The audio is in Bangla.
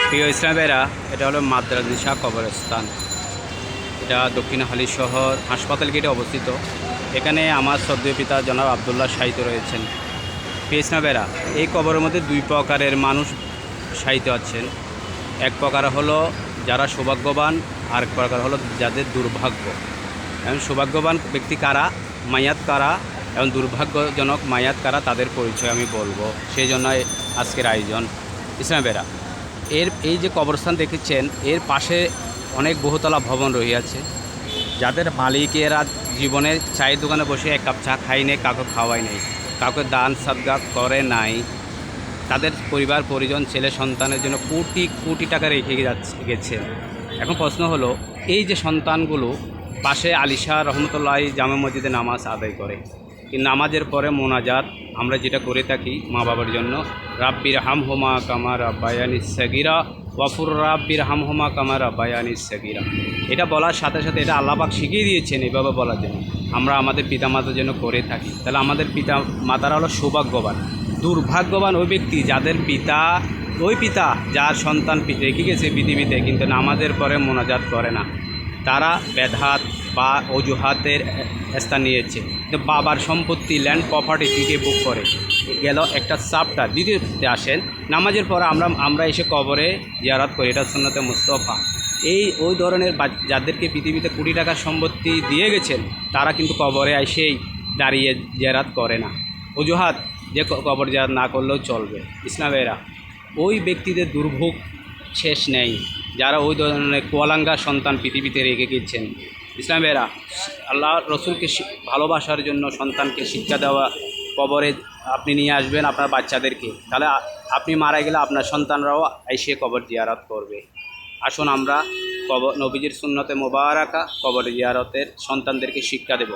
প্রিয় ইসলামেরা, এটা হলো মাদ্রাসা কবরস্থান। এটা দক্ষিণ হালি শহর হাসপাতাল গেটে অবস্থিত। এখানে আমার শ্রদ্ধেয় পিতা জনাব আবদুল্লাহ শাহিদ রয়েছেন। প্রিয় ইসলামেরা, এই কবরের মধ্যে দুই প্রকারের মানুষ শাহিত আছেন। এক প্রকার হলো যারা সৌভাগ্যবান, আর এক প্রকার হলো যাদের দুর্ভাগ্য। এবং সৌভাগ্যবান ব্যক্তি কারা, মায়াত কারা, এবং দুর্ভাগ্যজনক মায়াত কারা, তাদের পরিচয় আমি বলবো। সেই জন্য আজকের আয়োজন। ইসলামেরা, এই যে কবরস্থান দেখেছেন, এর পাশে অনেক বহুতলা ভবন রহিয়াছে। যাদের মালিকেরা জীবনে চায়ের দোকানে বসে এক কাপ চা খাই নেই, কাউকে খাওয়াই নেই, কাউকে দান সাদগা করে নাই, তাদের পরিবার পরিজন ছেলে সন্তানের জন্য কোটি কোটি টাকা রেখে গেছে। এখন প্রশ্ন হলো, এই যে সন্তানগুলো পাশে আলিশা রহমতুল্লাহ জামে মসজিদে নামাজ আদায় করে, এই নামাজের পরে মোনাজাত আমরা যেটা করে থাকি মা বাবার জন্য, রাব্বির হামহুমা কামা রাব্বায়ানি সাগীরা ওয়াফুর রাব্বির হামহুমা কামা রাব্বায়ানি সাগীরা, এটা বলার সাথে সাথে এটা আল্লাহ পাক শিখিয়ে দিয়েছেন এভাবে বলার জন্য। আমরা আমাদের পিতামাতার জন্য করে থাকি। তাহলে আমাদের পিতা মাতারা হলো সৌভাগ্যবান। দুর্ভাগ্যবান ওই ব্যক্তি যাদের পিতা যার সন্তান রেখে গেছে পৃথিবীতে, কিন্তু নামাজের পরে মোনাজাত করে না। তারা বেদাত বা অজুহাতের স্থান নিয়েছে। তো বাবার সম্পত্তি, ল্যান্ড প্রপার্টি টিকে বুক করে গেল একটা চাপটার। দ্বিতীয়তে আসেন, নামাজের পর আমরা এসে কবরে জিয়ারত করি, এটা সুন্নতে মুস্তাফা। ওই ধরনের যাদেরকে পৃথিবীতে কোটি টাকার সম্পত্তি দিয়ে গেছেন, তারা কিন্তু কবরে এসেই দাঁড়িয়ে জিয়ারত করে না। অজুহাত যে কবর জিয়ারত না করলেও চলবে। ইসলামেরা, ওই ব্যক্তিদের দুর্ভোগ শেষ নেই যারা ওই ধরনের কোয়ালাঙ্গা সন্তান পৃথিবীতে রেখে গেছেন। ইসলামেরা, আল্লাহ রসুলকে ভালোবাসার জন্য সন্তানকে শিক্ষা দেওয়া, কবরে আপনি নিয়ে আসবেন আপনার বাচ্চাদেরকে, তাহলে আপনি মারা গেলে আপনার সন্তানরাও এসে কবর জিয়ারত করবে। আসুন আমরা নবীজির সুন্নতে মোবারাকা কবর জিয়ারতের সন্তানদেরকে শিক্ষা দেব।